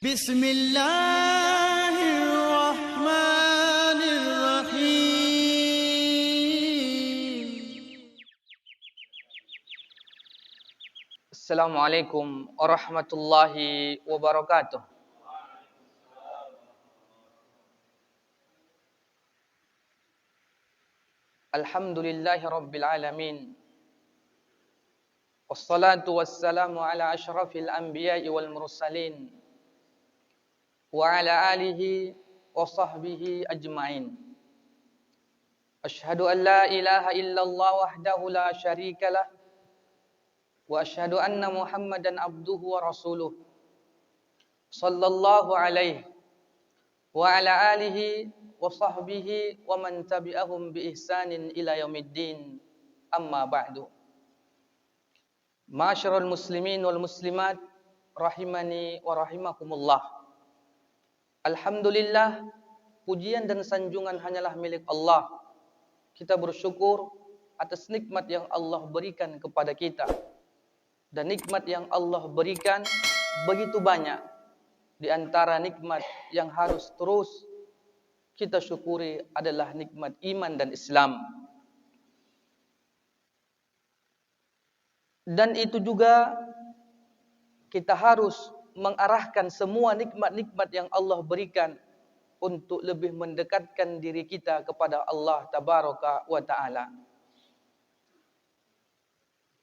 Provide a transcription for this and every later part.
بسم الله الرحمن الرحيم. Assalamualaikum warahmatullahi wabarakatuh. Alhamdulillahi rabbil alamin. Wassalatu wassalamu ala asyrafil anbiya'i wal mursalin wa ala alihi wa sahbihi ajma'in. Ashhadu an la ilaha illallah wahdahu la syarika lah wa ashhadu anna Muhammadan abduhu wa rasuluh sallallahu alaihi wa ala alihi wa sahbihi wa man tabi'ahum bi ihsanin ila yaumiddin. Amma ba'du. Ma'asyiral muslimin wal muslimat rahimani wa rahimakumullah. Alhamdulillah, pujian dan sanjungan hanyalah milik Allah. Kita bersyukur atas nikmat yang Allah berikan kepada kita. Dan nikmat yang Allah berikan begitu banyak. Di antara nikmat yang harus terus kita syukuri adalah nikmat iman dan Islam. Dan itu juga kita harus mengarahkan semua nikmat-nikmat yang Allah berikan untuk lebih mendekatkan diri kita kepada Allah Tabaraka wa Ta'ala.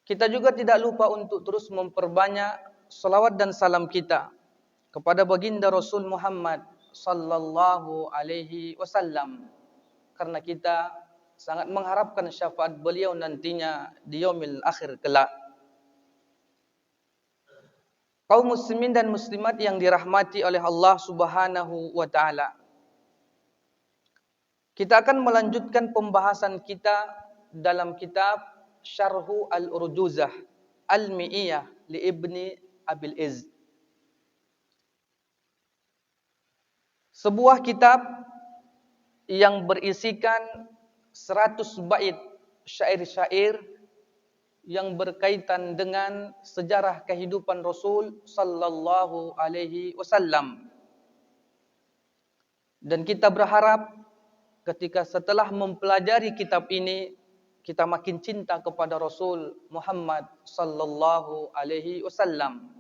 Kita juga tidak lupa untuk terus memperbanyak salawat dan salam kita kepada baginda Rasul Muhammad sallallahu alaihi wasallam, karena kita sangat mengharapkan syafaat beliau nantinya di yaumil akhir kelak. Kaum muslimin dan muslimat yang dirahmati oleh Allah Subhanahu wa Ta'ala, kita akan melanjutkan pembahasan kita dalam kitab Syarhu Al-Urjuzah Al-Mi'iyah li Ibni Abil Izz. Sebuah kitab yang berisikan 100 bait syair-syair yang berkaitan dengan sejarah kehidupan Rasul sallallahu alaihi wasallam. Dan kita berharap ketika setelah mempelajari kitab ini, kita makin cinta kepada Rasul Muhammad sallallahu alaihi wasallam.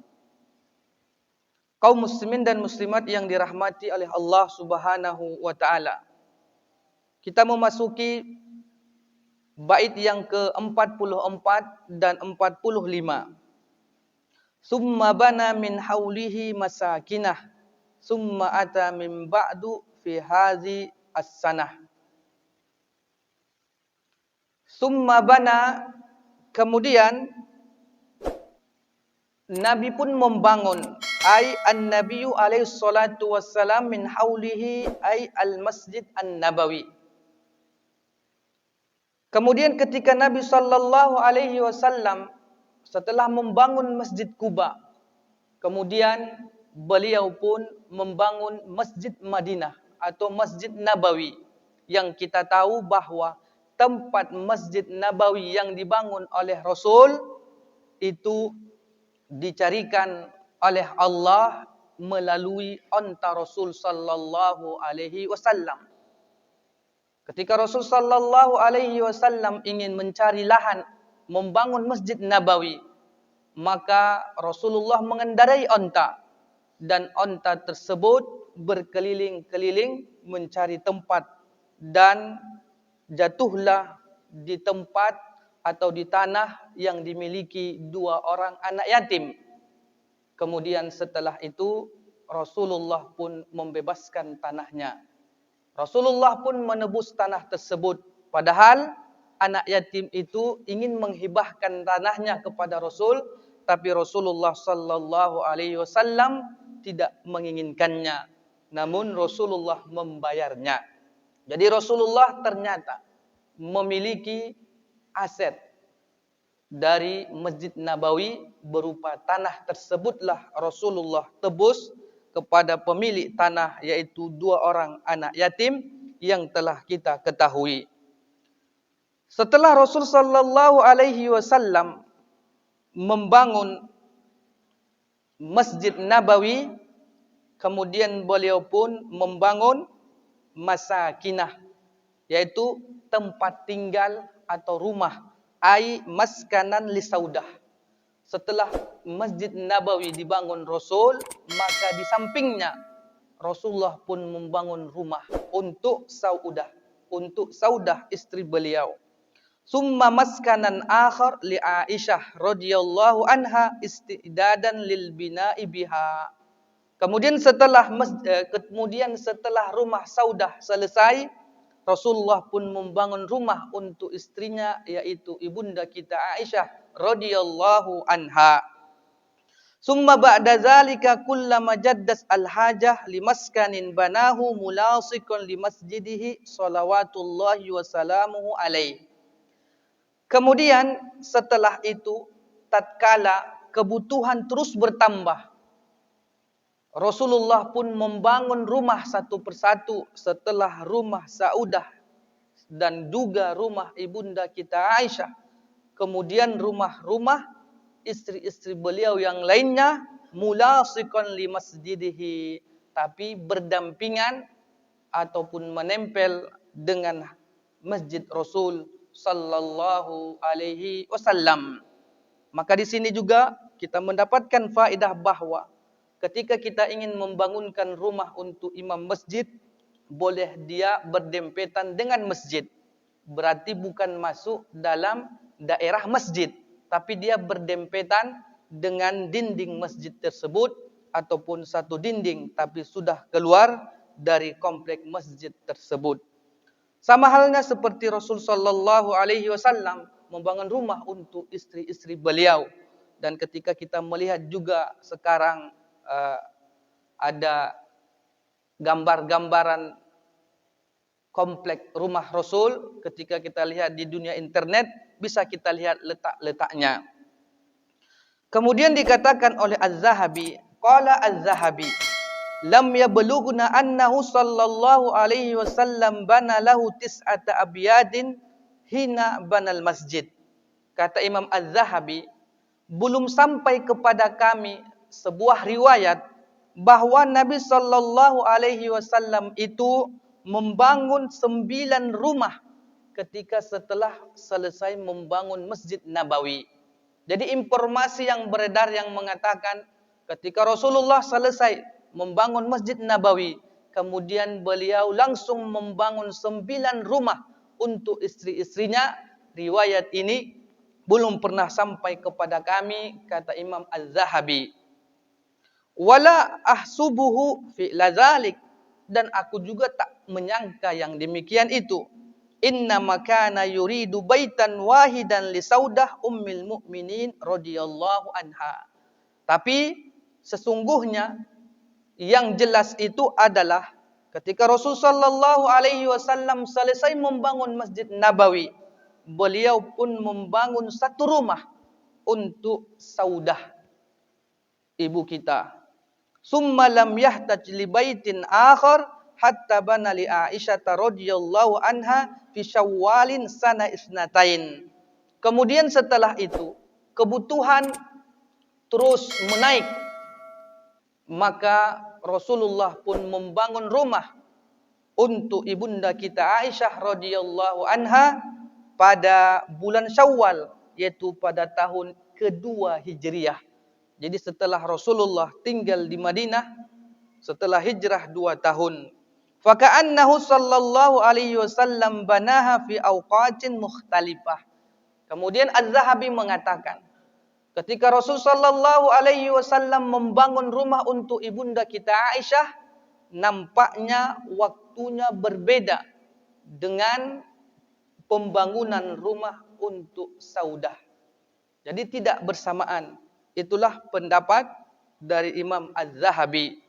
Kaum muslimin dan muslimat yang dirahmati oleh Allah Subhanahu wa Ta'ala, kita memasuki bait yang ke-44 dan 45. Summa bana min haulihi masakinah, summa ata min ba'du fi hazi as-sanah. Summa bana, kemudian Nabi pun membangun, ay an-nabiyyu alaihi salatu wassalam min haulihi ay al-masjid an-nabawi. Kemudian ketika Nabi sallallahu alaihi wasallam setelah membangun Masjid Quba, kemudian beliau pun membangun Masjid Madinah atau Masjid Nabawi, yang kita tahu bahwa tempat Masjid Nabawi yang dibangun oleh Rasul itu dicarikan oleh Allah melalui onta Rasul sallallahu alaihi wasallam. Ketika Rasul sallallahu alaihi wasallam ingin mencari lahan membangun Masjid Nabawi, maka Rasulullah mengendarai onta, dan onta tersebut berkeliling-keliling mencari tempat, dan jatuhlah di tempat atau di tanah yang dimiliki 2 orang anak yatim. Kemudian setelah itu Rasulullah pun membebaskan tanahnya. Rasulullah pun menebus tanah tersebut, padahal anak yatim itu ingin menghibahkan tanahnya kepada Rasul, tapi Rasulullah sallallahu alaihi wasallam tidak menginginkannya, namun Rasulullah membayarnya. Jadi Rasulullah ternyata memiliki aset dari Masjid Nabawi berupa tanah tersebutlah Rasulullah tebus kepada pemilik tanah, yaitu 2 orang anak yatim yang telah kita ketahui. Setelah Rasul sallallahu alaihi wasallam membangun Masjid Nabawi, kemudian beliau pun membangun masakinah, yaitu tempat tinggal atau rumah, ai maskanan li saudah. Setelah Masjid Nabawi dibangun Rasul, maka di sampingnya Rasulullah pun membangun rumah untuk Saudah istri beliau. Summa maskanan akhar li Aisyah radhiyallahu anha istidadan lil bina'i biha. Kemudian setelah rumah Saudah selesai, Rasulullah pun membangun rumah untuk istrinya, yaitu ibunda kita Aisyah radhiyallahu anha. Summa ba'da zalika kullama jaddas al-hajah limaskanin banahu mulasiqan limasjidihi salawatullahi wa salamuhu alaihi. Kemudian setelah itu, tatkala kebutuhan terus bertambah, Rasulullah pun membangun rumah satu persatu setelah rumah Saudah dan juga rumah ibunda kita Aisyah. Kemudian rumah-rumah istri-istri beliau yang lainnya mulasiqan li masjidihi, tapi berdampingan ataupun menempel dengan masjid Rasul sallallahu alaihi wasallam. Maka di sini juga kita mendapatkan faedah bahwa ketika kita ingin membangunkan rumah untuk imam masjid, boleh dia berdempetan dengan masjid. Berarti bukan masuk dalam daerah masjid, tapi dia berdempetan dengan dinding masjid tersebut, ataupun satu dinding tapi sudah keluar dari komplek masjid tersebut. Sama halnya seperti Rasul sallallahu alaihi wasallam membangun rumah untuk istri-istri beliau. Dan ketika kita melihat juga sekarang ada gambar-gambaran komplek rumah Rasul, ketika kita lihat di dunia internet bisa kita lihat letak-letaknya. Kemudian dikatakan oleh Az-Zahabi, qala Az-Zahabi, lam yablughna annahu sallallahu alaihi wasallam bana lahu tis'ata abyadin hina banal masjid. Kata Imam Az-Zahabi, belum sampai kepada kami sebuah riwayat bahwa Nabi sallallahu alaihi wasallam itu membangun 9 rumah ketika setelah selesai membangun Masjid Nabawi. Jadi informasi yang beredar yang mengatakan ketika Rasulullah selesai membangun Masjid Nabawi, kemudian beliau langsung membangun 9 rumah untuk istri-istrinya, riwayat ini belum pernah sampai kepada kami, kata Imam Az-Zahabi. Wala ahsubuhu fi lazalik, dan aku juga tak menyangka yang demikian itu. Inna makana yuridu baitan wahidan li Saudah ummil mu'minin radhiyallahu anha. Tapi sesungguhnya yang jelas itu adalah ketika Rasul sallallahu alaihi wasallam selesai membangun Masjid Nabawi, beliau pun membangun satu rumah untuk Saudah, ibu kita. Summa lam yahtaj li baitin akhar hatta bana li Aisyah radhiyallahu anha fi Syawalin sana isnatain. Kemudian setelah itu kebutuhan terus menaik, maka Rasulullah pun membangun rumah untuk ibunda kita Aisyah radhiyallahu anha pada bulan Syawal, yaitu pada tahun kedua Hijriah. Jadi setelah Rasulullah tinggal di Madinah, setelah hijrah 2 tahun. Faka'annahu sallallahu alaihi wasallam banaha fi awqatin mukhtalifah. Kemudian Az-Zahabi mengatakan, ketika Rasul sallallahu alaihi wasallam membangun rumah untuk ibunda kita Aisyah, nampaknya waktunya berbeda dengan pembangunan rumah untuk Saudah. Jadi tidak bersamaan. Itulah pendapat dari Imam Az-Zahabi.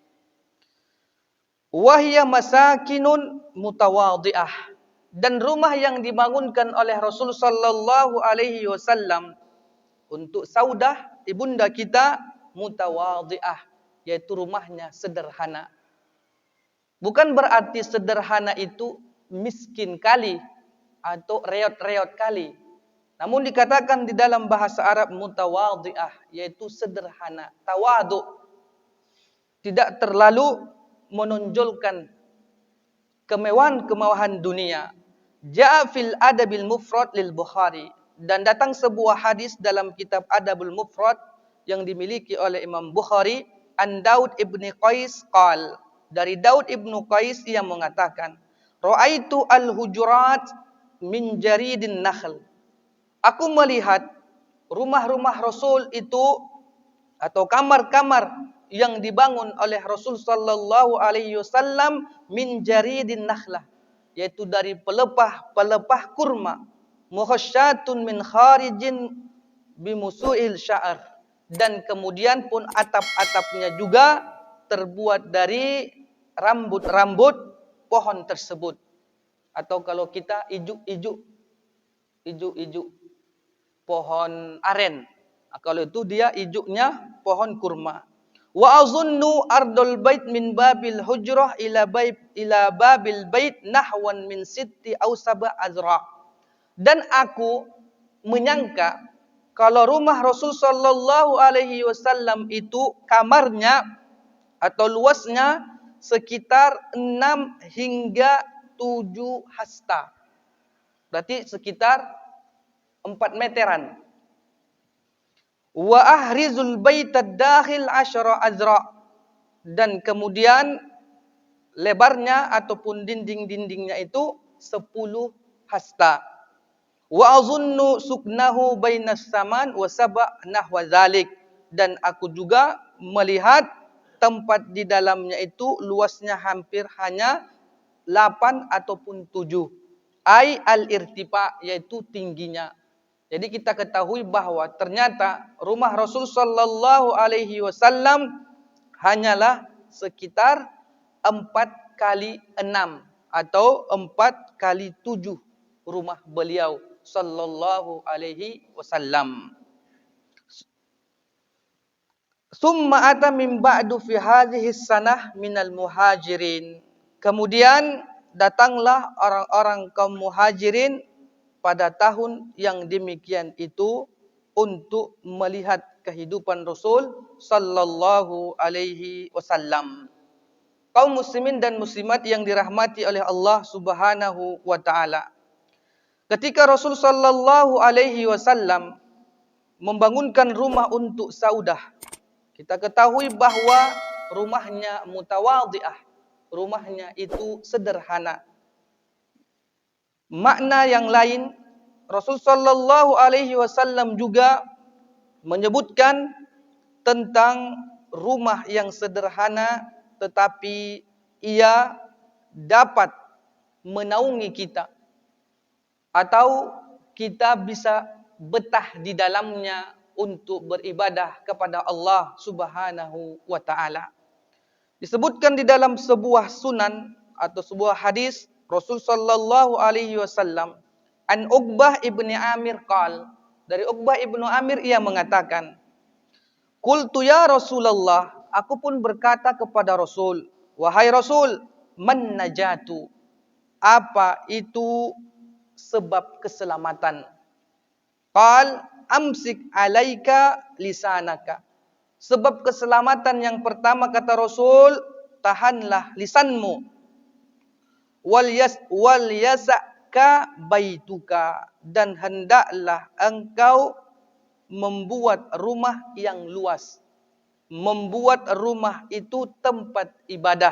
Wahya masakinun mutawadhi'ah, dan rumah yang dibangunkan oleh Rasul sallallahu alaihi wasallam untuk Saudah ibunda kita mutawadhi'ah, yaitu rumahnya sederhana. Bukan berarti sederhana itu miskin kali atau reot-reot kali. Namun dikatakan di dalam bahasa Arab mutawadhi'ah, yaitu sederhana, tawadu. tidak terlalu menonjolkan kemewahan-kemewahan dunia. Ja'a fil adabil mufrad lil Bukhari, dan datang sebuah hadis dalam kitab Adabul Mufrad yang dimiliki oleh Imam Bukhari, an Daud ibni Qais qal, dari Daud ibnu Qais yang mengatakan, ra'aitu al-hujurat min jaridin nakhl. Aku melihat rumah-rumah Rasul itu atau kamar-kamar yang dibangun oleh Rasul sallallahu alaihi wasallam min jaridin nakhlah, yaitu dari pelepah kurma, muhasyatun min kharijin bimusuil sya'ar, dan kemudian pun atap-atapnya juga terbuat dari rambut-rambut pohon tersebut, atau kalau kita ijuk-ijuk pohon aren. Kalau itu dia ijuknya pohon kurma. Wa azunnu ardul bait min babil hujrah ila babil bait nahwan min sitti aw sab'a azra. Dan aku menyangka kalau rumah Rasul sallallahu alaihi wasallam itu kamarnya atau luasnya sekitar 6 hingga 7 hasta. Berarti sekitar 4 meteran. Wa ahrizul baitad dakhil 10 azra, dan kemudian lebarnya ataupun dinding-dindingnya itu 10 hasta. Wa azunnu suknahu bainas saman wa sab' nahwa zalik, dan aku juga melihat tempat di dalamnya itu luasnya hampir hanya 8 ataupun 7. Ai al-irtifa, yaitu tingginya. Jadi kita ketahui bahwa ternyata rumah Rasul sallallahu alaihi wasallam hanyalah sekitar 4 kali 6 atau 4 kali 7 rumah beliau sallallahu alaihi wasallam. Summa ata min ba'du fi hadhihi sanah minal muhajirin. Kemudian datanglah orang-orang kaum muhajirin pada tahun yang demikian itu untuk melihat kehidupan Rasul sallallahu alaihi wasallam. Kaum muslimin dan muslimat yang dirahmati oleh Allah Subhanahu wa taala. Ketika Rasul sallallahu alaihi wasallam membangunkan rumah untuk Saudah, kita ketahui bahwa rumahnya mutawadhi'ah, rumahnya itu sederhana. Makna yang lain, Rasul sallallahu alaihi wasallam juga menyebutkan tentang rumah yang sederhana tetapi ia dapat menaungi kita atau kita bisa betah di dalamnya untuk beribadah kepada Allah Subhanahu wa taala. Disebutkan di dalam sebuah sunan atau sebuah hadis Rasul sallallahu alaihi wasallam, an Uqbah ibni Amir qal, dari Uqbah ibnu Amir ia mengatakan, qultu ya Rasulullah, aku pun berkata kepada Rasul, wahai Rasul, man najatu, apa itu sebab keselamatan? Qal amsik alaika lisanaka. Sebab keselamatan yang pertama kata Rasul, tahanlah lisanmu. Wal yasaka baituka, dan hendaklah engkau membuat rumah yang luas. Membuat rumah itu tempat ibadah.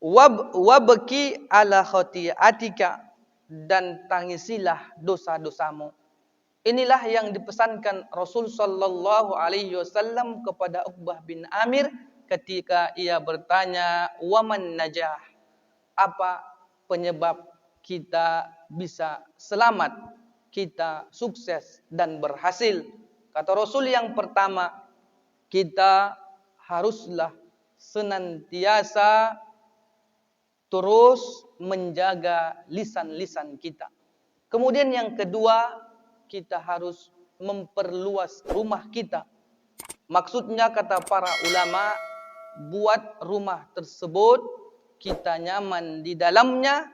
Wabki ala khati'atika, dan tangisilah dosa-dosamu. Inilah yang dipesankan Rasul sallallahu alaihi wasallam kepada Uqbah bin Amir ketika ia bertanya, waman najah, apa penyebab kita bisa selamat, kita sukses dan berhasil? Kata Rasul, yang pertama, kita haruslah senantiasa terus menjaga lisan-lisan kita. Kemudian yang kedua, kita harus memperluas rumah kita. Maksudnya kata para ulama, buat rumah tersebut kita nyaman di dalamnya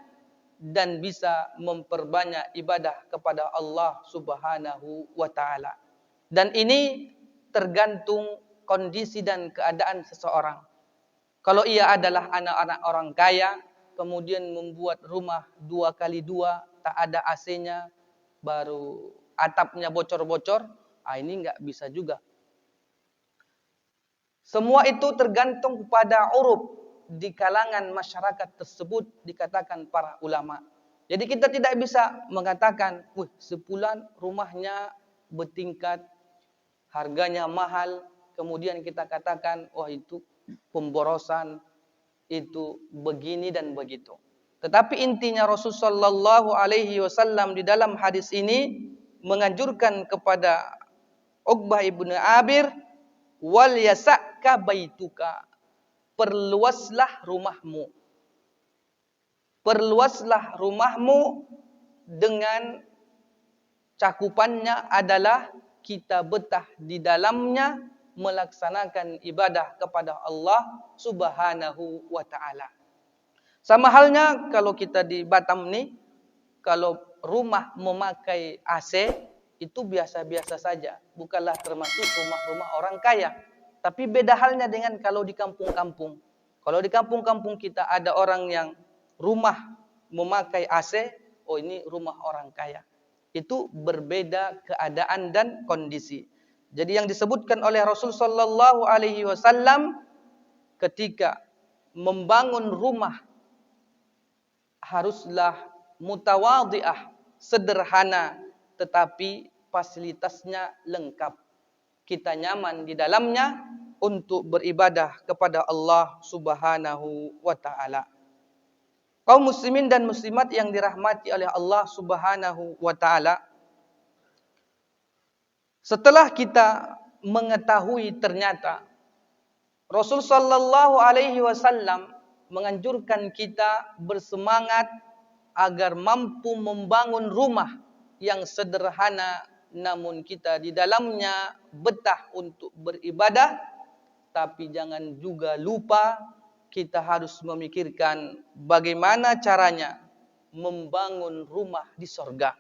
dan bisa memperbanyak ibadah kepada Allah Subhanahu wa taala. Dan ini tergantung kondisi dan keadaan seseorang. Kalau ia adalah anak-anak orang kaya, kemudian membuat rumah 2x2, tak ada AC-nya, baru atapnya bocor-bocor, ini enggak bisa juga. Semua itu tergantung pada uruf di kalangan masyarakat tersebut, dikatakan para ulama. Jadi kita tidak bisa mengatakan, sebulan rumahnya bertingkat, harganya mahal, kemudian kita katakan, itu pemborosan, itu begini dan begitu. Tetapi intinya Rasulullah SAW di dalam hadis ini menganjurkan kepada Uqbah ibnu Abir, wal yasa'ka baituka, perluaslah rumahmu. Perluaslah rumahmu dengan cakupannya adalah kita betah di dalamnya melaksanakan ibadah kepada Allah Subhanahu wa taala. Sama halnya kalau kita di Batam nih, kalau rumah memakai AC itu biasa-biasa saja, bukanlah termasuk rumah-rumah orang kaya. Tapi beda halnya dengan kalau di kampung-kampung. Kalau di kampung-kampung kita ada orang yang rumah memakai AC, ini rumah orang kaya. Itu berbeda keadaan dan kondisi. Jadi yang disebutkan oleh Rasul sallallahu alaihi wasallam ketika membangun rumah haruslah mutawadhi'ah, sederhana, tetapi fasilitasnya lengkap. Kita nyaman di dalamnya untuk beribadah kepada Allah Subhanahu wa taala. Kaum muslimin dan muslimat yang dirahmati oleh Allah Subhanahu wa taala, setelah kita mengetahui ternyata Rasul sallallahu alaihi wasallam menganjurkan kita bersemangat agar mampu membangun rumah yang sederhana, namun kita di dalamnya betah untuk beribadah, tapi jangan juga lupa kita harus memikirkan bagaimana caranya membangun rumah di sorga.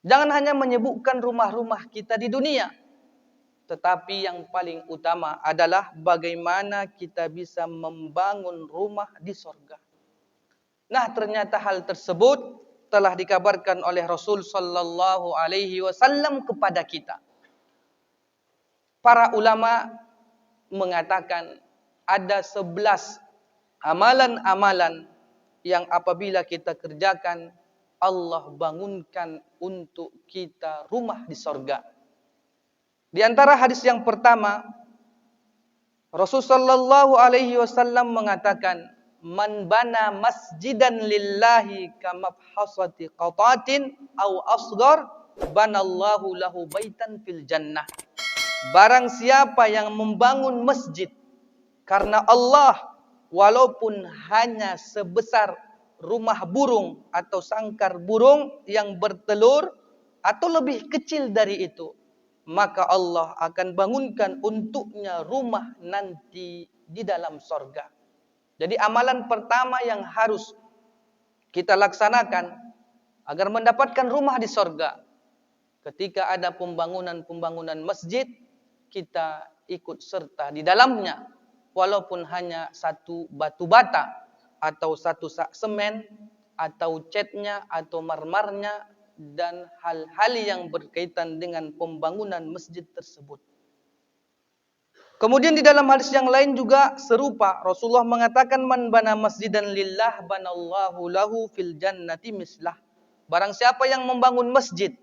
Jangan hanya menyebutkan rumah-rumah kita di dunia, tetapi yang paling utama adalah bagaimana kita bisa membangun rumah di sorga. Nah, ternyata hal tersebut telah dikabarkan oleh Rasul sallallahu alaihi wasallam kepada kita. Para ulama mengatakan ada 11 amalan-amalan yang apabila kita kerjakan, Allah bangunkan untuk kita rumah di sorga. Di antara hadis yang pertama, Rasulullah sallallahu alaihi wasallam mengatakan, "Man bana masjidan lillahi kamabhasati qatatin aw asghar, banallahu lahu baitan fil jannah." Barang siapa yang membangun masjid karena Allah, walaupun hanya sebesar rumah burung atau sangkar burung yang bertelur atau lebih kecil dari itu, maka Allah akan bangunkan untuknya rumah nanti di dalam sorga. Jadi amalan pertama yang harus kita laksanakan agar mendapatkan rumah di sorga, ketika ada pembangunan masjid, kita ikut serta di dalamnya, walaupun hanya satu batu bata, atau satu sak semen, atau catnya, atau marmarnya, dan hal-hal yang berkaitan dengan pembangunan masjid tersebut. Kemudian di dalam hadis yang lain juga serupa, Rasulullah mengatakan, "Man bana masjidan lillah banallahu lahu fil jannati mislah." Barang siapa yang membangun masjid,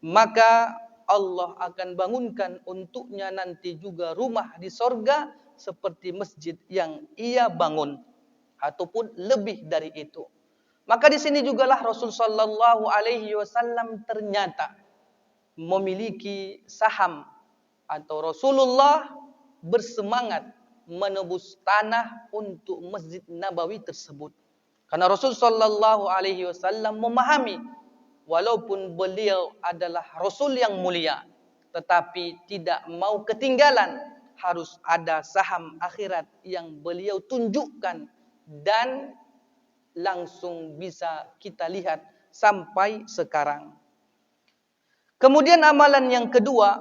maka Allah akan bangunkan untuknya nanti juga rumah di sorga seperti masjid yang ia bangun, ataupun lebih dari itu. Maka di sini jugalah Rasul sallallahu alaihi wasallam ternyata memiliki saham, atau Rasulullah bersemangat menebus tanah untuk Masjid Nabawi tersebut. Karena Rasul sallallahu alaihi wasallam memahami walaupun beliau adalah Rasul yang mulia, tetapi tidak mau ketinggalan, harus ada saham akhirat yang beliau tunjukkan dan langsung bisa kita lihat sampai sekarang. Kemudian amalan yang kedua,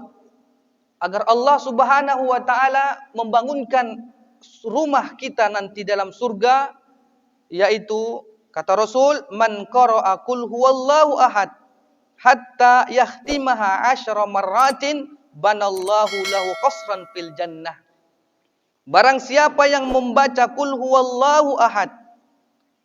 agar Allah Subhanahu wa taala membangunkan rumah kita nanti dalam surga, yaitu kata Rasul, man qara'a qul huwallahu ahad hatta yahtimaha 10 marratin banallahu lahu qasran fil jannah. Barang siapa yang membaca qul huwallahu ahad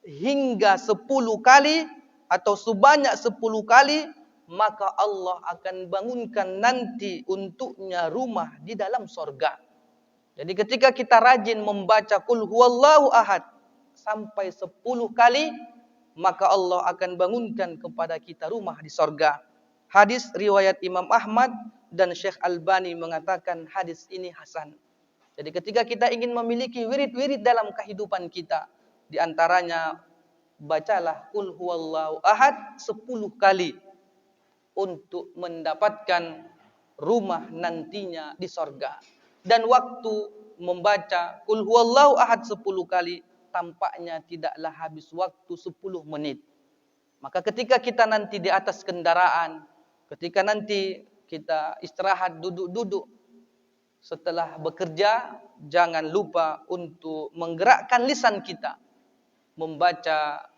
hingga 10 kali atau sebanyak 10 kali, maka Allah akan bangunkan nanti untuknya rumah di dalam sorga. Jadi ketika kita rajin membaca qul huwallahu ahad sampai 10 kali, maka Allah akan bangunkan kepada kita rumah di sorga. Hadis riwayat Imam Ahmad dan Syekh Albani mengatakan hadis ini hasan. Jadi ketika kita ingin memiliki wirid-wirid dalam kehidupan kita, di antaranya bacalah qul huwallahu ahad 10 kali untuk mendapatkan rumah nantinya di sorga. Dan waktu membaca qul huwallahu ahad 10 kali tampaknya tidaklah habis waktu 10 menit. Maka ketika kita nanti di atas kendaraan, ketika nanti kita istirahat duduk-duduk setelah bekerja, jangan lupa untuk menggerakkan lisan kita membaca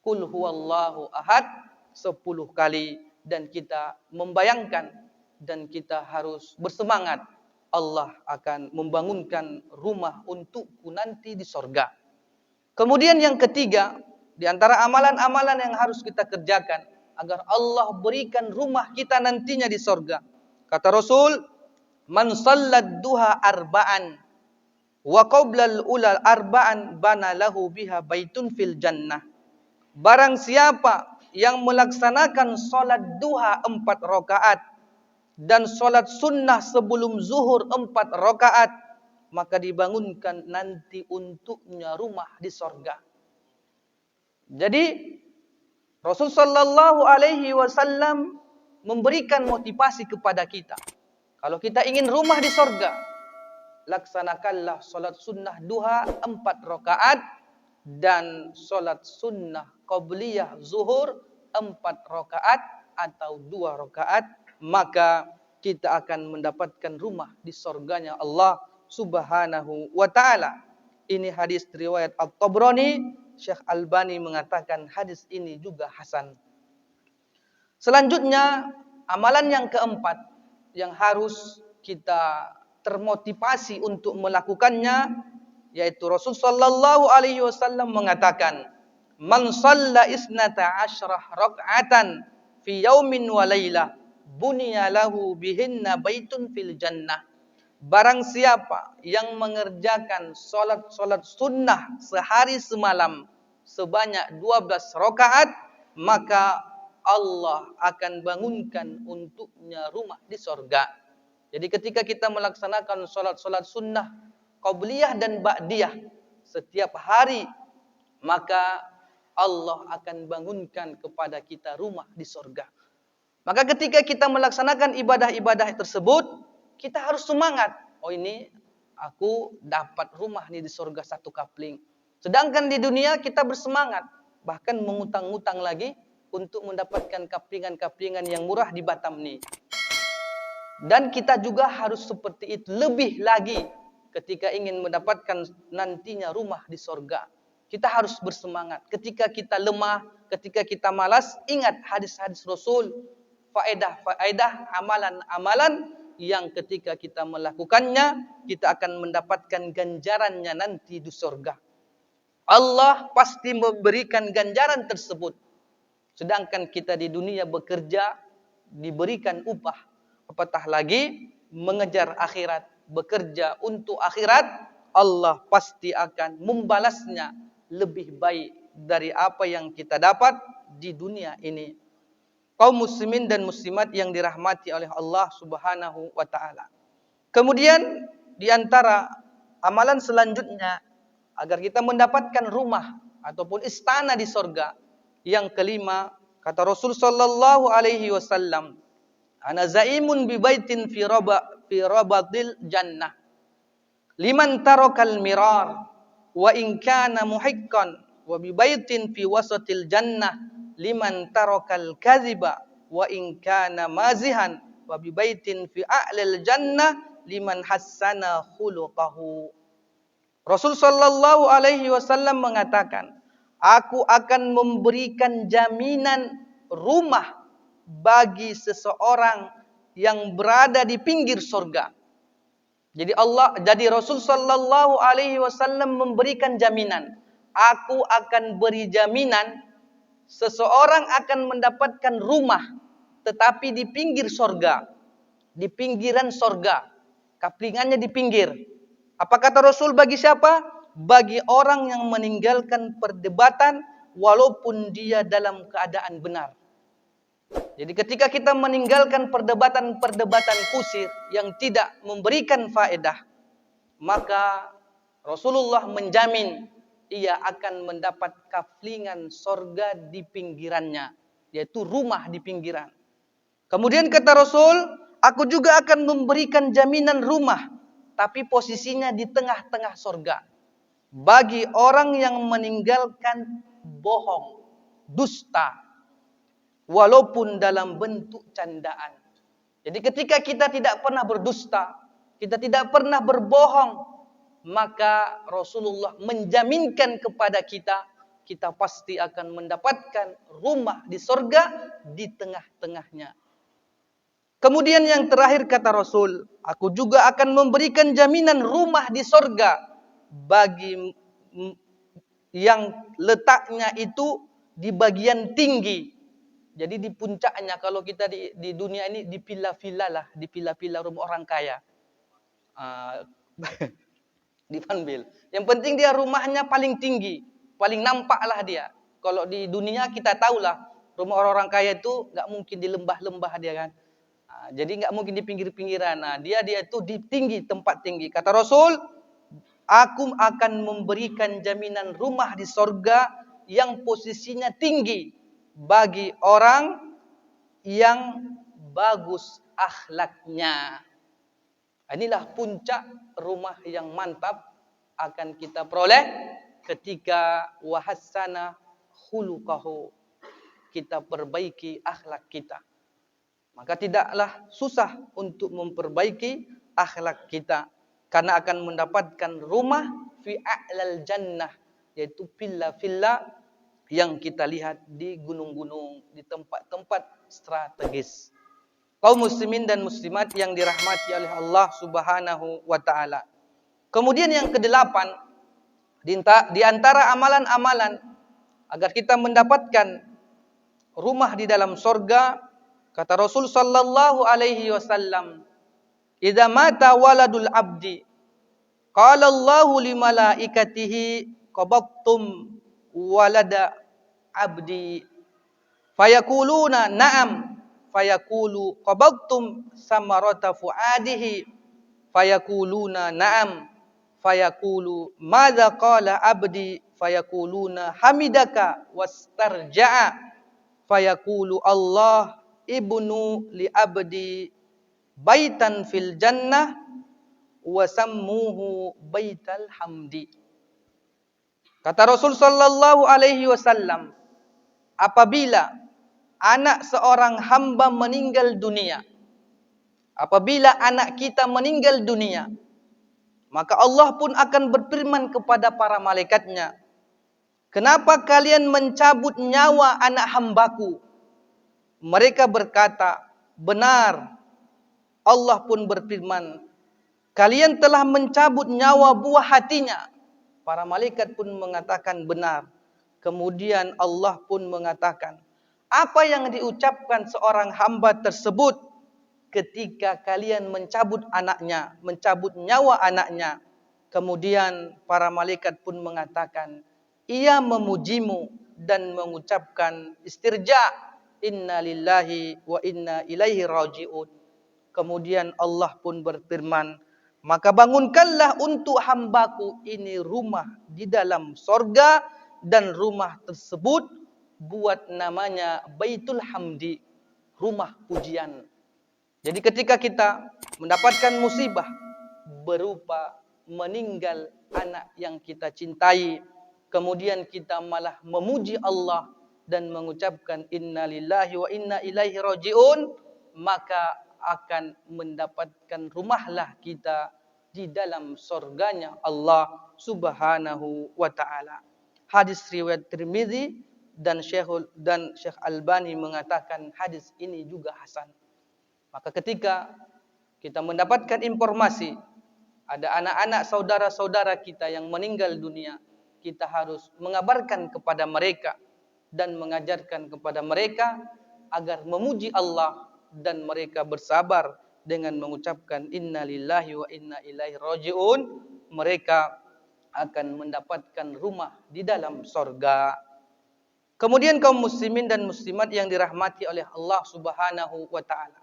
qul huwallahu ahad 10 kali, dan kita membayangkan dan kita harus bersemangat Allah akan membangunkan rumah untukku nanti di sorga. Kemudian yang ketiga, di antara amalan-amalan yang harus kita kerjakan agar Allah berikan rumah kita nantinya di sorga. Kata Rasul, man sallat duha arba'an wa qablal ulal arba'an bana lahu biha baitun fil jannah. Barang siapa yang melaksanakan solat duha 4 rakaat dan solat sunnah sebelum zuhur 4 rakaat, maka dibangunkan nanti untuknya rumah di sorga. Jadi Rasul sallallahu alaihi wasallam memberikan motivasi kepada kita. Kalau kita ingin rumah di sorga, laksanakanlah solat sunnah duha 4 rakaat dan solat sunnah qabliyah zuhur 4 rakaat atau 2 rakaat, maka kita akan mendapatkan rumah di sorganya Allah Subhanahu wa ta'ala. Ini hadis riwayat At-Tabrani. Syekh Albani mengatakan hadis ini juga hasan. Selanjutnya, amalan yang keempat yang harus kita termotivasi untuk melakukannya, yaitu Rasul sallallahu alaihi wasallam mengatakan, man shalla isnata asyrah rak'atan fi yaumin wa lailah buniya lahu bihinna baitun fil jannah. Barang siapa yang mengerjakan solat sunnah sehari semalam sebanyak 12 rakaat, maka Allah akan bangunkan untuknya rumah di sorga. Jadi ketika kita melaksanakan solat sunnah qabliyah dan ba'diyah setiap hari, maka Allah akan bangunkan kepada kita rumah di sorga. Maka ketika kita melaksanakan ibadah-ibadah tersebut, kita harus semangat. Oh, ini aku dapat rumah nih di surga 1 kapling. Sedangkan di dunia kita bersemangat, bahkan mengutang-utang lagi untuk mendapatkan kaplingan-kaplingan yang murah di Batam nih. Dan kita juga harus seperti itu, lebih lagi ketika ingin mendapatkan nantinya rumah di surga. Kita harus bersemangat. Ketika kita lemah, ketika kita malas, ingat hadis-hadis Rasul, faedah, amalan-amalan yang ketika kita melakukannya, kita akan mendapatkan ganjarannya nanti di surga. Allah pasti memberikan ganjaran tersebut. Sedangkan kita di dunia bekerja, diberikan upah. Apatah lagi mengejar akhirat, bekerja untuk akhirat, Allah pasti akan membalasnya lebih baik dari apa yang kita dapat di dunia ini. Kaum muslimin dan muslimat yang dirahmati oleh Allah Subhanahu wa ta'ala. Kemudian di antara amalan selanjutnya agar kita mendapatkan rumah ataupun istana di sorga, yang kelima, kata Rasul sallallahu alaihi wasallam, ana zaimun bi baitin fi rabadil jannah liman tarakal mirar wa in kana muhiqqan wa bi baitin fi wasatil jannah liman tarakal kadhiba wa in kana mazihan wa bi baitin fi a'lal jannah liman hassana khuluqahu. Rasul sallallahu alaihi wasallam mengatakan, aku akan memberikan jaminan rumah bagi seseorang yang berada di pinggir surga. Jadi Rasul sallallahu alaihi wasallam memberikan jaminan, aku akan beri jaminan seseorang akan mendapatkan rumah tetapi di pinggir surga, di pinggiran surga. Kaplingannya di pinggir. Apa kata Rasul bagi siapa? Bagi orang yang meninggalkan perdebatan walaupun dia dalam keadaan benar. Jadi ketika kita meninggalkan perdebatan-perdebatan kusir yang tidak memberikan faedah, maka Rasulullah menjamin ia akan mendapat kaflingan sorga di pinggirannya, yaitu rumah di pinggiran. Kemudian kata Rasul, aku juga akan memberikan jaminan rumah, tapi posisinya di tengah-tengah sorga. Bagi orang yang meninggalkan bohong, dusta, walaupun dalam bentuk candaan. Jadi ketika kita tidak pernah berdusta, kita tidak pernah berbohong, maka Rasulullah menjaminkan kepada kita, kita pasti akan mendapatkan rumah di surga di tengah-tengahnya. Kemudian yang terakhir kata Rasul, aku juga akan memberikan jaminan rumah di surga bagi yang letaknya itu di bagian tinggi. Jadi di puncaknya, kalau kita di dunia ini di villa-villa lah, di villa-villa rumah orang kaya. Di Panbil. Yang penting dia rumahnya paling tinggi, paling nampak lah dia. Kalau di dunia kita tahulah, rumah orang-orang kaya itu nggak mungkin di lembah-lembah dia kan. Jadi nggak mungkin di pinggir-pinggiran. Dia itu di tinggi, tempat tinggi. Kata Rasul, aku akan memberikan jaminan rumah di sorga yang posisinya tinggi bagi orang yang bagus akhlaknya. Inilah puncak rumah yang mantap akan kita peroleh ketika wahassana khuluqahu, kita perbaiki akhlak kita. Maka tidaklah susah untuk memperbaiki akhlak kita, karena akan mendapatkan rumah fi a'lal jannah, yaitu villa-villa yang kita lihat di gunung-gunung, di tempat-tempat strategis. Kaum muslimin dan muslimat yang dirahmati oleh Allah Subhanahu wa taala. Kemudian yang kedelapan, di antara amalan-amalan agar kita mendapatkan rumah di dalam surga, kata Rasul sallallahu alaihi wasallam, "Idza mata waladul abdi, qala Allahu li malaikatihi qabaqtum walada abdi, fayakuluna na'am, fayaqulu qabaqtum samarata fuadihi, fayakuluna na'am, fayaqulu madza qala abdi, fayakuluna hamidaka wastarja'a, fayaqulu Allah ibnu li abdi baitan fil jannah wa sammuhu baital hamdi." Kata Rasul sallallahu alaihi wasallam, apabila anak seorang hamba meninggal dunia, apabila anak kita meninggal dunia, maka Allah pun akan berfirman kepada para malaikatnya, kenapa kalian mencabut nyawa anak hambaku? Mereka berkata, benar. Allah pun berfirman, kalian telah mencabut nyawa buah hatinya. Para malaikat pun mengatakan benar. Kemudian Allah pun mengatakan, apa yang diucapkan seorang hamba tersebut ketika kalian mencabut anaknya, mencabut nyawa anaknya? Kemudian para malaikat pun mengatakan, ia memujimu dan mengucapkan istirja, inna lillahi wa inna ilaihi raji'un. Kemudian Allah pun berfirman, maka bangunkanlah untuk hambaku ini rumah di dalam sorga, dan rumah tersebut buat namanya Baitul Hamdi, rumah pujian. Jadi ketika kita mendapatkan musibah berupa meninggal anak yang kita cintai, kemudian kita malah memuji Allah dan mengucapkan inna lillahi wa inna ilaihi raji'un, maka akan mendapatkan rumahlah kita di dalam surganya Allah Subhanahu wa taala. Hadis riwayat Tirmizi dan Syekh Albani mengatakan hadis ini juga hasan. Maka ketika kita mendapatkan informasi ada anak-anak saudara-saudara kita yang meninggal dunia, kita harus mengabarkan kepada mereka dan mengajarkan kepada mereka agar memuji Allah dan mereka bersabar dengan mengucapkan inna lillahi wa inna ilaihi raji'un. Mereka akan mendapatkan rumah di dalam sorga. Kemudian kaum muslimin dan muslimat yang dirahmati oleh Allah Subhanahu wa taala.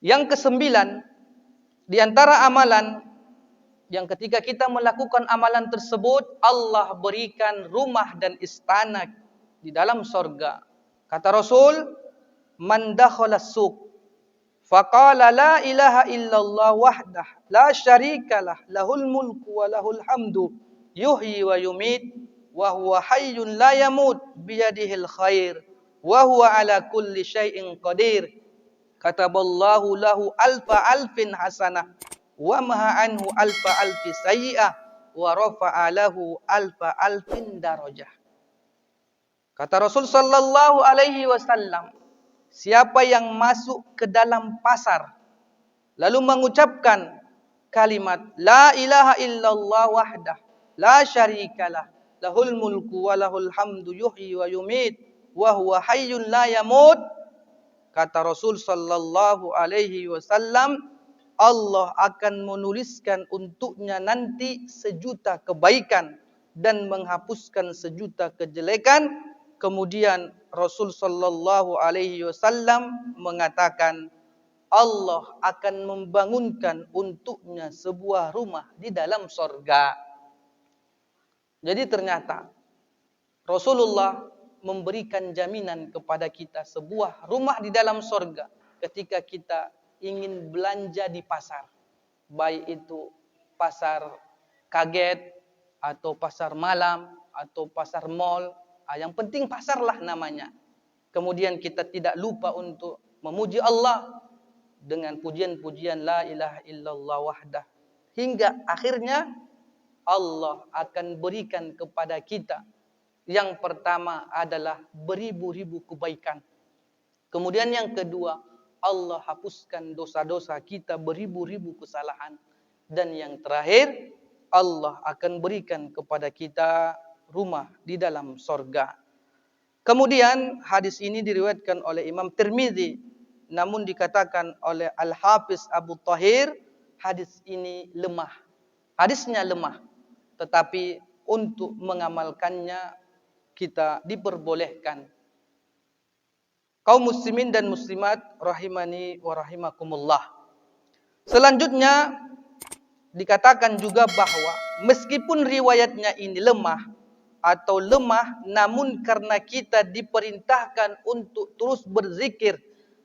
Yang kesembilan, di antara amalan yang ketika kita melakukan amalan tersebut, Allah berikan rumah dan istana di dalam sorga. Kata Rasul, man dakhala suq faqala la ilaha illallah wahdah la syarikalah lahul mulku wa lahul hamdu yuhyi wa yumit wa huwa hayyun la yamut biyadihil khair wa huwa ala kulli syai'in qadir kataballahu lahu alfa alfin hasanah wa maha anhu alfa alfi sayyi'ah wa rafa'a lahu alfa alfin darajah. Kata Rasul sallallahu alaihi wasallam, siapa yang masuk ke dalam pasar lalu mengucapkan kalimat la ilaha illallah wahdah la syarikalah lahul mulku wa lahul hamdu yuhyi wa yumit wa huwa hayyun la yamut, kata Rasul sallallahu alaihi wasallam, Allah akan menuliskan untuknya nanti 1.000.000 kebaikan dan menghapuskan 1.000.000 kejelekan. Kemudian Rasul sallallahu alaihi wasallam mengatakan Allah akan membangunkan untuknya sebuah rumah di dalam sorga. Jadi ternyata Rasulullah memberikan jaminan kepada kita sebuah rumah di dalam sorga ketika kita ingin belanja di pasar. Baik itu pasar kaget atau pasar malam atau pasar mall. Yang penting pasarlah namanya. Kemudian kita tidak lupa untuk memuji Allah dengan pujian-pujian la ilaha illallah wahdah. Hingga akhirnya Allah akan berikan kepada kita. Yang pertama adalah beribu-ribu kebaikan. Kemudian yang kedua, Allah hapuskan dosa-dosa kita, beribu-ribu kesalahan. Dan yang terakhir, Allah akan berikan kepada kita rumah di dalam sorga. Kemudian hadis ini diriwayatkan oleh Imam Tirmizi, namun dikatakan oleh Al-Hafiz Abu Thahir, hadis ini lemah. Hadisnya lemah, tetapi untuk mengamalkannya kita diperbolehkan. Kaum muslimin dan muslimat rahimani wa rahimakumullah. Selanjutnya dikatakan juga bahwa meskipun riwayatnya ini lemah atau lemah, namun karena kita diperintahkan untuk terus berzikir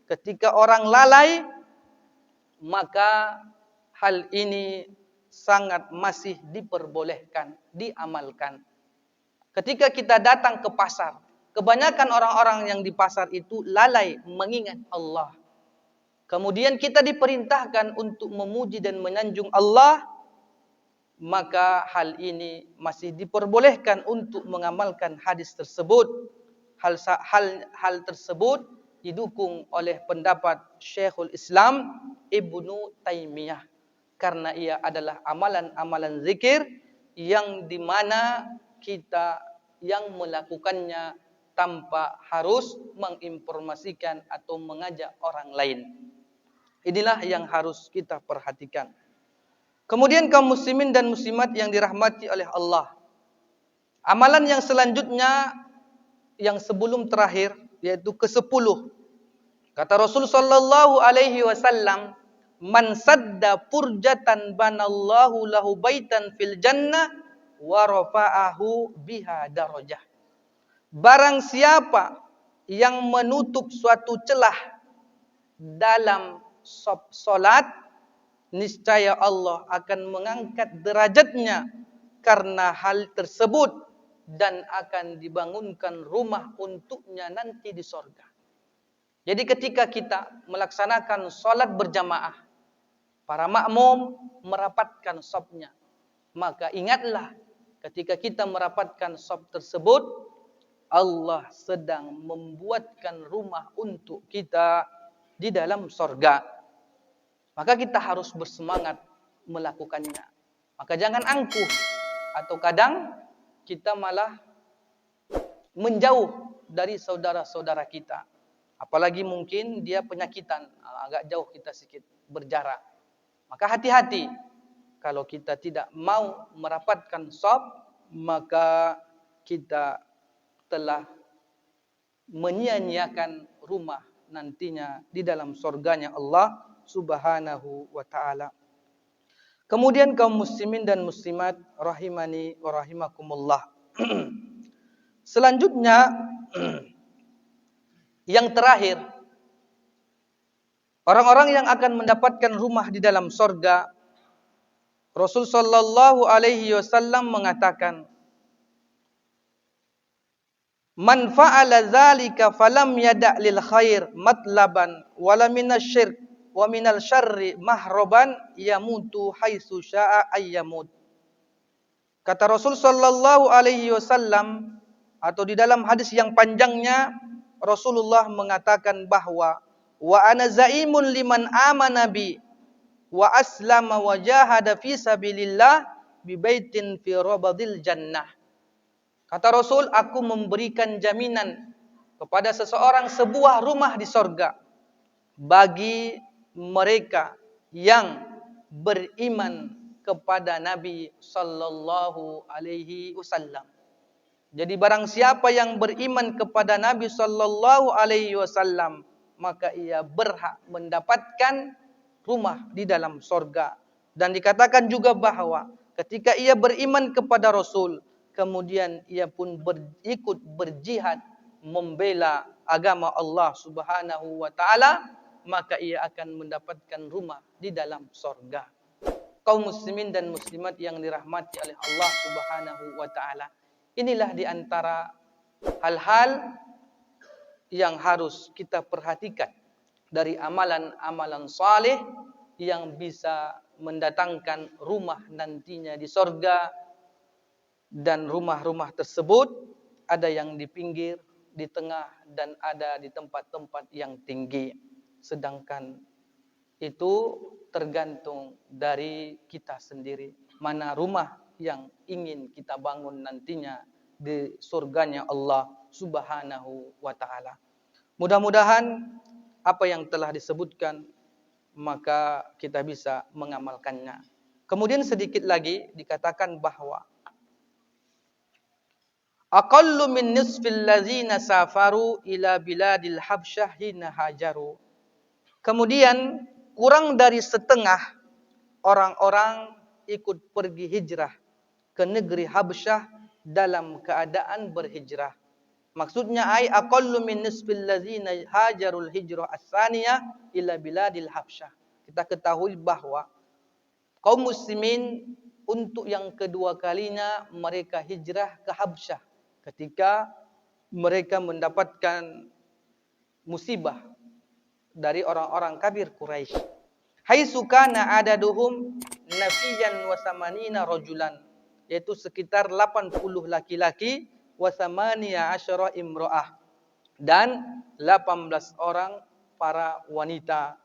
ketika orang lalai, maka hal ini sangat masih diperbolehkan, diamalkan. Ketika kita datang ke pasar, kebanyakan orang-orang yang di pasar itu lalai mengingat Allah. Kemudian kita diperintahkan untuk memuji dan menyanjung Allah, maka hal ini masih diperbolehkan untuk mengamalkan hadis tersebut. Hal tersebut didukung oleh pendapat Syekhul Islam Ibnu Taimiyah, karena ia adalah amalan-amalan zikir yang dimana kita yang melakukannya tanpa harus menginformasikan atau mengajak orang lain. Inilah yang harus kita perhatikan. Kemudian kaum muslimin dan muslimat yang dirahmati oleh Allah. Amalan yang selanjutnya, yang sebelum terakhir, yaitu ke-10. Kata Rasul sallallahu alaihi wasallam, man sadda furjatan banallahu lahu baitan fil jannah wa rafa'ahu biha darajah. Barang siapa yang menutup suatu celah dalam solat, niscaya Allah akan mengangkat derajatnya karena hal tersebut dan akan dibangunkan rumah untuknya nanti di sorga. Jadi ketika kita melaksanakan sholat berjamaah, para makmum merapatkan shafnya, maka ingatlah ketika kita merapatkan shaf tersebut, Allah sedang membuatkan rumah untuk kita di dalam sorga. Maka kita harus bersemangat melakukannya. Maka jangan angkuh atau kadang kita malah menjauh dari saudara-saudara kita. Apalagi mungkin dia penyakitan, agak jauh kita sedikit berjarak. Maka hati-hati, kalau kita tidak mau merapatkan shaf, maka kita telah menyia-nyiakan rumah nantinya di dalam surganya Allah Subhanahu wa taala. Kemudian kaum muslimin dan muslimat rahimani wa rahimakumullah. Selanjutnya yang terakhir, orang-orang yang akan mendapatkan rumah di dalam surga, Rasul sallallahu alaihi wasallam mengatakan, "Man fa'ala dzalika falam yada' lil khair matlaban wala minasyirk wa minal syarri mahroban yamutu haitsu syaa ayyamut." Kata Rasul sallallahu alaihi wasallam, atau di dalam hadis yang panjangnya Rasulullah mengatakan bahwa wa ana zaimun liman amana bi wa aslama wa jahada fi sabilillah bi baitin fi rabadil jannah. Kata Rasul, aku memberikan jaminan kepada seseorang sebuah rumah di sorga bagi mereka yang beriman kepada Nabi sallallahu alaihi wasallam. Jadi barang siapa yang beriman kepada Nabi sallallahu alaihi wasallam, maka ia berhak mendapatkan rumah di dalam sorga. Dan dikatakan juga bahwa ketika ia beriman kepada Rasul, kemudian ia pun ikut berjihad membela agama Allah Subhanahu wa taala, maka ia akan mendapatkan rumah di dalam sorga. Kaum muslimin dan muslimat yang dirahmati oleh Allah Subhanahu wa taala, inilah di antara hal-hal yang harus kita perhatikan dari amalan-amalan saleh yang bisa mendatangkan rumah nantinya di sorga. Dan rumah-rumah tersebut ada yang di pinggir, di tengah, dan ada di tempat-tempat yang tinggi. Sedangkan itu tergantung dari kita sendiri. Mana rumah yang ingin kita bangun nantinya di surganya Allah Subhanahu wa ta'ala. Mudah-mudahan apa yang telah disebutkan maka kita bisa mengamalkannya. Kemudian sedikit lagi dikatakan bahwa aqallu min nisfil ladzina safaru ila biladil habsyah hina hajaru. Kemudian kurang dari setengah orang-orang ikut pergi hijrah ke negeri Habsyah dalam keadaan berhijrah. Maksudnya ai aqallu min nisfil ladzina hajarul hijrah as-saniyah ila biladil Habsyah. Kita ketahui bahwa kaum muslimin untuk yang kedua kalinya mereka hijrah ke Habsyah ketika mereka mendapatkan musibah dari orang-orang kafir Quraisy. Haitsu kana adaduhum nafiyan wa samanina rajulan, yaitu sekitar 80 laki-laki wa samaniya asyara imro'ah, dan 18 orang para wanita.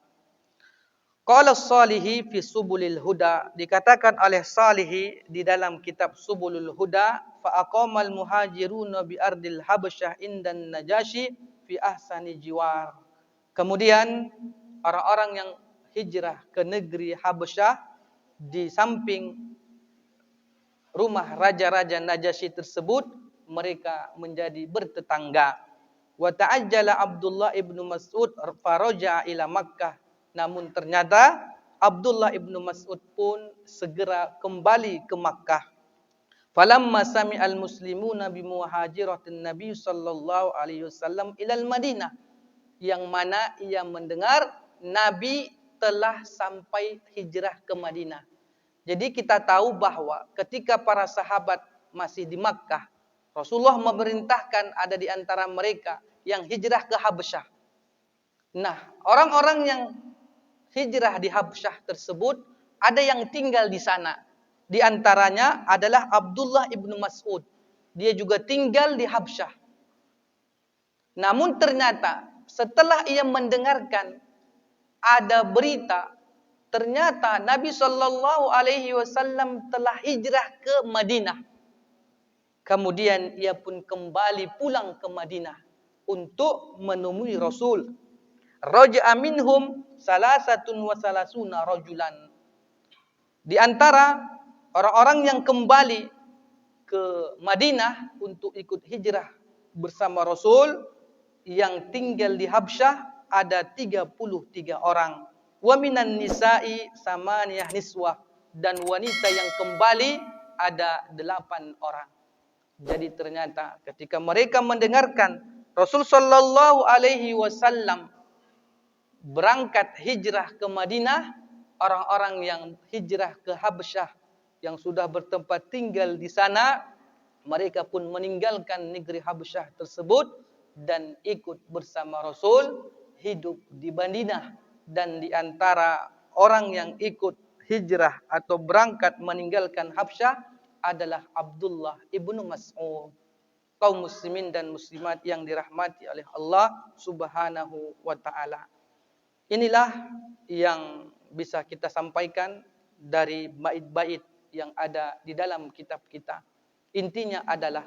Qala Salihi fi Subulil Huda, dikatakan oleh Salihi di dalam kitab Subulul Huda, fa aqamal muhajiruna bi ardil Habsyah indan Najashi fi ahsani jiwar. Kemudian orang-orang yang hijrah ke negeri Habsyah di samping rumah raja-raja Najasyi tersebut, mereka menjadi bertetangga. Wa ta'ajjala Abdullah ibnu Mas'ud faraja'a ila Makkah. Namun ternyata Abdullah ibnu Mas'ud pun segera kembali ke Makkah. Falamma sami'al muslimuna bi muhajiratin Nabi sallallahu alaihi wasallam ilal Madinah, yang mana ia mendengar Nabi telah sampai hijrah ke Madinah. Jadi kita tahu bahwa ketika para sahabat masih di Makkah, Rasulullah memerintahkan ada di antara mereka yang hijrah ke Habsyah. Nah, orang-orang yang hijrah di Habsyah tersebut ada yang tinggal di sana. Di antaranya adalah Abdullah ibnu Mas'ud. Dia juga tinggal di Habsyah. Namun ternyata setelah ia mendengarkan ada berita, ternyata Nabi Shallallahu Alaihi Wasallam telah hijrah ke Madinah. Kemudian ia pun kembali pulang ke Madinah untuk menemui Rasul. Raja'a minhum salasatun wa salasuna rajulan. Di antara orang-orang yang kembali ke Madinah untuk ikut hijrah bersama Rasul yang tinggal di Habsyah ada 33 orang. Wa minan nisa'i samaniyah niswah, dan wanita yang kembali ada 8 orang. Jadi ternyata ketika mereka mendengarkan Rasul sallallahu alaihi wasallam berangkat hijrah ke Madinah, orang-orang yang hijrah ke Habsyah yang sudah bertempat tinggal di sana, mereka pun meninggalkan negeri Habsyah tersebut dan ikut bersama Rasul hidup di Madinah. Dan di antara orang yang ikut hijrah atau berangkat meninggalkan Habsyah adalah Abdullah ibnu Mas'ud. Kaum muslimin dan muslimat yang dirahmati oleh Allah Subhanahu wa taala. Inilah yang bisa kita sampaikan dari bait-bait yang ada di dalam kitab kita. Intinya adalah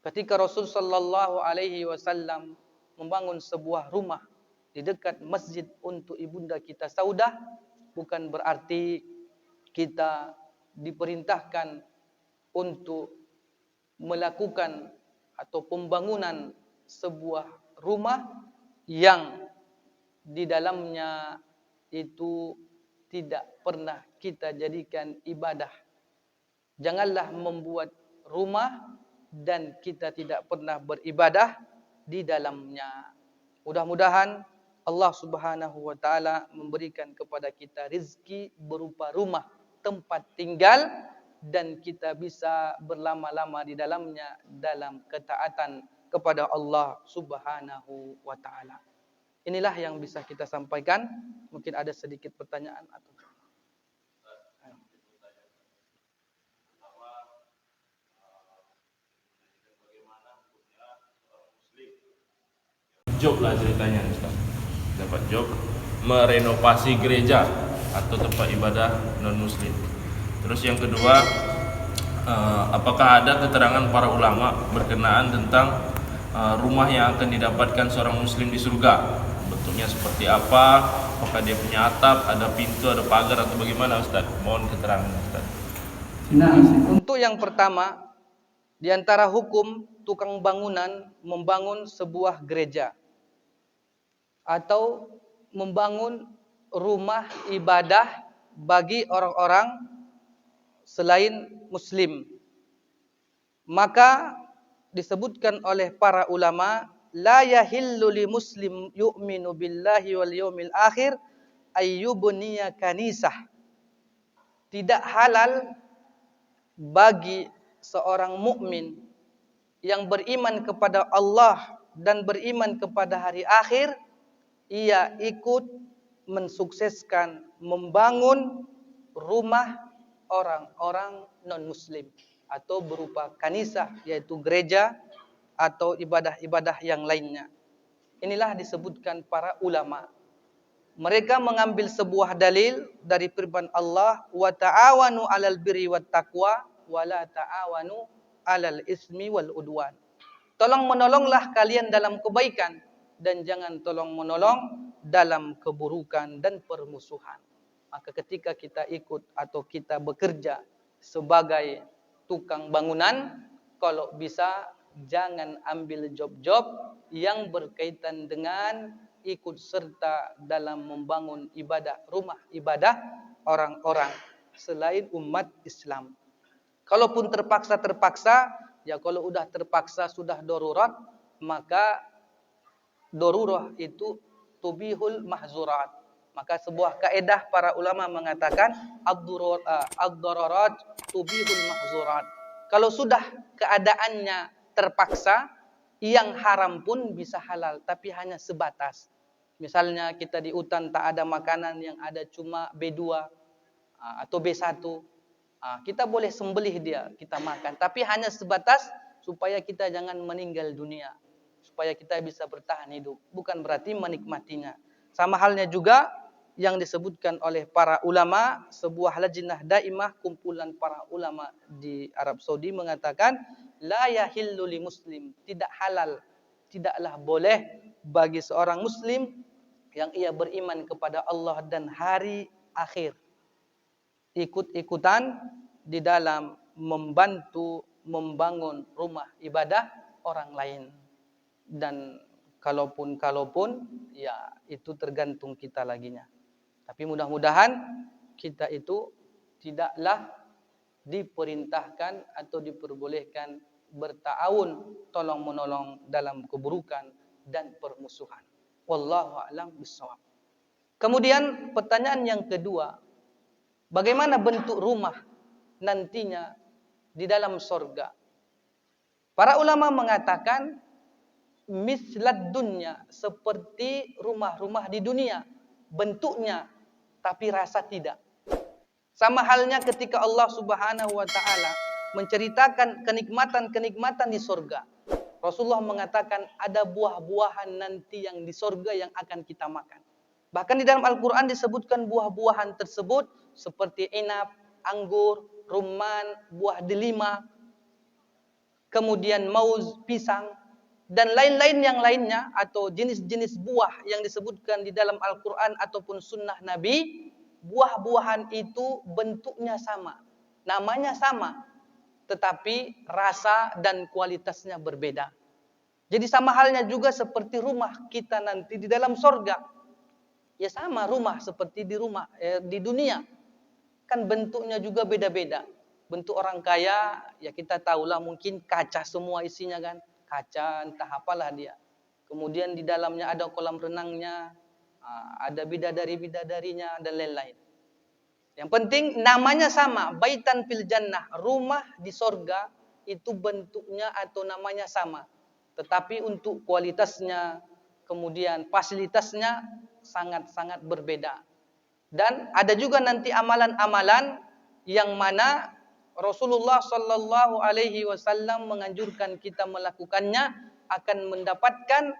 ketika Rasul sallallahu alaihi wasallam membangun sebuah rumah di dekat masjid untuk ibunda kita Saudah, bukan berarti kita diperintahkan untuk melakukan atau pembangunan sebuah rumah yang di dalamnya itu tidak pernah kita jadikan ibadah. Janganlah membuat rumah dan kita tidak pernah beribadah di dalamnya. Mudah-mudahan Allah Subhanahu wa taala memberikan kepada kita rezeki berupa rumah, tempat tinggal, dan kita bisa berlama-lama di dalamnya dalam ketaatan kepada Allah Subhanahu wa taala. Inilah yang bisa kita sampaikan. Mungkin ada sedikit pertanyaan atau job lah ceritanya, Ustaz. Dapat job merenovasi gereja atau tempat ibadah non muslim. Terus yang kedua, apakah ada keterangan para ulama berkenaan tentang rumah yang akan didapatkan seorang muslim di surga? Bentuknya seperti apa? Apakah dia punya atap, ada pintu, ada pagar, atau bagaimana, Ustaz? Mohon keterangan, Ustaz. Nah, untuk yang pertama, di antara hukum tukang bangunan membangun sebuah gereja atau membangun rumah ibadah bagi orang-orang selain muslim, maka disebutkan oleh para ulama, la yahillu li muslim yu'minu billahi wal yawmil akhir ayyubniya kanisah. Tidak halal bagi seorang mukmin yang beriman kepada Allah dan beriman kepada hari akhir, ia ikut mensukseskan membangun rumah orang-orang non-muslim atau berupa kanisah, yaitu gereja atau ibadah-ibadah yang lainnya. Inilah disebutkan para ulama. Mereka mengambil sebuah dalil dari firman Allah, wa ta'awanu 'alal birri wat taqwa wa la ta'awanu 'alal ismi wal udwan. Tolong menolonglah kalian dalam kebaikan dan jangan tolong menolong dalam keburukan dan permusuhan. Maka ketika kita ikut atau kita bekerja sebagai tukang bangunan, kalau bisa jangan ambil job-job yang berkaitan dengan ikut serta dalam membangun ibadah, rumah ibadah orang-orang selain umat Islam. Kalaupun terpaksa, ya kalau udah terpaksa sudah darurat, maka darurah itu tubihul mahzurat. Maka sebuah kaedah para ulama mengatakan ad-dararat tubihul mahzurat. Kalau sudah keadaannya terpaksa, yang haram pun bisa halal, tapi hanya sebatas. Misalnya kita di hutan tak ada makanan, yang ada cuma B2 atau B1. Kita boleh sembelih dia, kita makan. Tapi hanya sebatas supaya kita jangan meninggal dunia. Supaya kita bisa bertahan hidup. Bukan berarti menikmatinya. Sama halnya juga yang disebutkan oleh para ulama, sebuah lajnah daimah, kumpulan para ulama di Arab Saudi mengatakan, la yahillu li muslim, tidak halal, tidaklah boleh bagi seorang muslim yang ia beriman kepada Allah dan hari akhir, ikut-ikutan di dalam membantu membangun rumah ibadah orang lain. Dan kalaupun ya itu tergantung kita laginya. Tapi mudah-mudahan kita itu tidaklah diperintahkan atau diperbolehkan berta'awun, tolong menolong dalam keburukan dan permusuhan. Wallahu a'lam bishawab. Kemudian pertanyaan yang kedua, bagaimana bentuk rumah nantinya di dalam sorga? Para ulama mengatakan mislad dunya, seperti rumah-rumah di dunia bentuknya, tapi rasa tidak. Sama halnya ketika Allah Subhanahu wa taala menceritakan kenikmatan-kenikmatan di sorga. Rasulullah mengatakan ada buah-buahan nanti yang di sorga yang akan kita makan. Bahkan di dalam Al-Quran disebutkan buah-buahan tersebut seperti inab, anggur, rumman, buah delima, kemudian mauz, pisang, dan lain-lain yang lainnya, atau jenis-jenis buah yang disebutkan di dalam Al-Quran ataupun sunnah Nabi. Buah-buahan itu bentuknya sama, namanya sama, tetapi rasa dan kualitasnya berbeda. Jadi sama halnya juga seperti rumah kita nanti di dalam sorga. Ya sama rumah seperti di dunia. Kan bentuknya juga beda-beda. Bentuk orang kaya, ya kita tahulah mungkin kaca semua isinya kan. Kaca entah apalah dia. Kemudian di dalamnya ada kolam renangnya, ada bidadari-bidadarinya dan lain-lain. Yang penting namanya sama, baitan fil jannah, rumah di sorga, itu bentuknya atau namanya sama. Tetapi untuk kualitasnya, kemudian fasilitasnya sangat-sangat berbeda. Dan ada juga nanti amalan-amalan yang mana Rasulullah sallallahu alaihi wasallam menganjurkan kita melakukannya, akan mendapatkan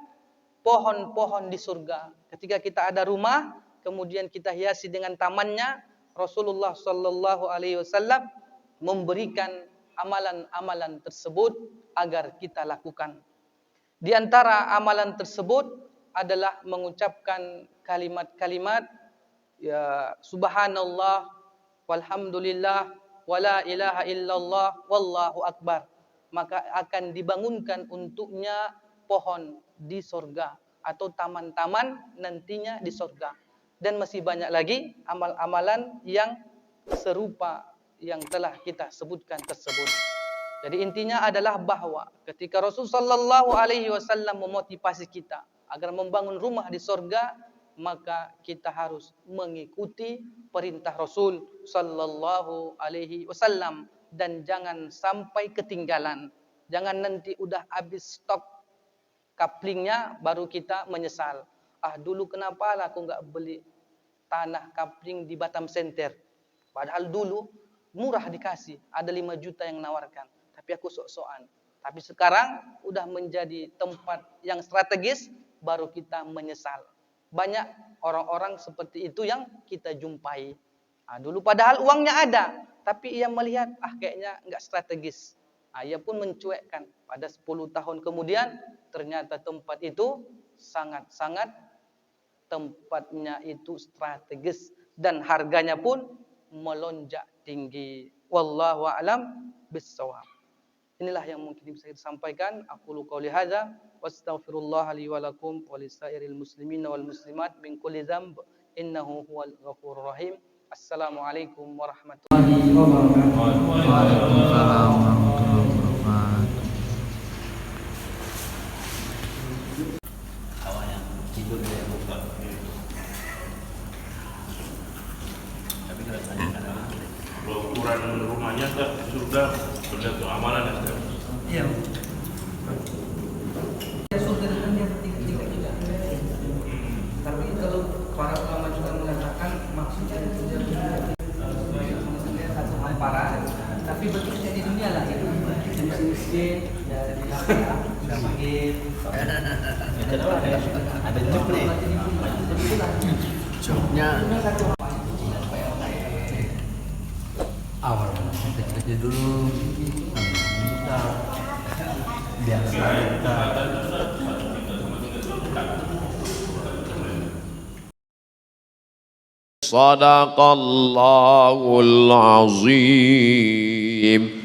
pohon-pohon di surga. Ketika kita ada rumah, kemudian kita hiasi dengan tamannya, Rasulullah sallallahu alaihi wasallam memberikan amalan-amalan tersebut agar kita lakukan. Di antara amalan tersebut adalah mengucapkan kalimat-kalimat ya subhanallah walhamdulillah wala ilaha illallah wallahu akbar. Maka akan dibangunkan untuknya pohon di surga atau taman-taman nantinya di surga. Dan masih banyak lagi amal-amalan yang serupa yang telah kita sebutkan tersebut. Jadi intinya adalah bahwa ketika Rasul sallallahu alaihi wasallam memotivasi kita agar membangun rumah di surga, maka kita harus mengikuti perintah Rasul sallallahu alaihi wasallam dan jangan sampai ketinggalan. Jangan nanti udah habis stok kaplingnya baru kita menyesal. Dulu kenapa lah aku enggak beli tanah kapling di Batam Center? Padahal dulu murah dikasih, ada 5 juta yang nawarkan. Tapi aku sok-sokan. Tapi sekarang udah menjadi tempat yang strategis, baru kita menyesal. Banyak orang-orang seperti itu yang kita jumpai. Dulu padahal uangnya ada, tapi ia melihat kayaknya enggak strategis. Ia pun mencuekkan. Pada 10 tahun kemudian ternyata tempat itu sangat-sangat tempatnya itu strategis dan harganya pun melonjak tinggi. Wallahu a'lam bissawab. Inilah yang mungkin bisa saya sampaikan. Aqulu qouli hadza wastaghfirullah li wa lakum wa lisairil muslimin wal muslimat min kulli dzamb innahu huwal ghafurur rahim. Assalamualaikum warahmatullahi wabarakatuh. Waalaikumsalam warahmatullahi wabarakatuh. Kalau ukuran rumahnya sudah tergantung amalan ya. Iya. Surga dengan yang ketiga juga. Kalau Ada cuk nih. Cuknya awal kecil dulu. Biar kita Sadaqallahul azim.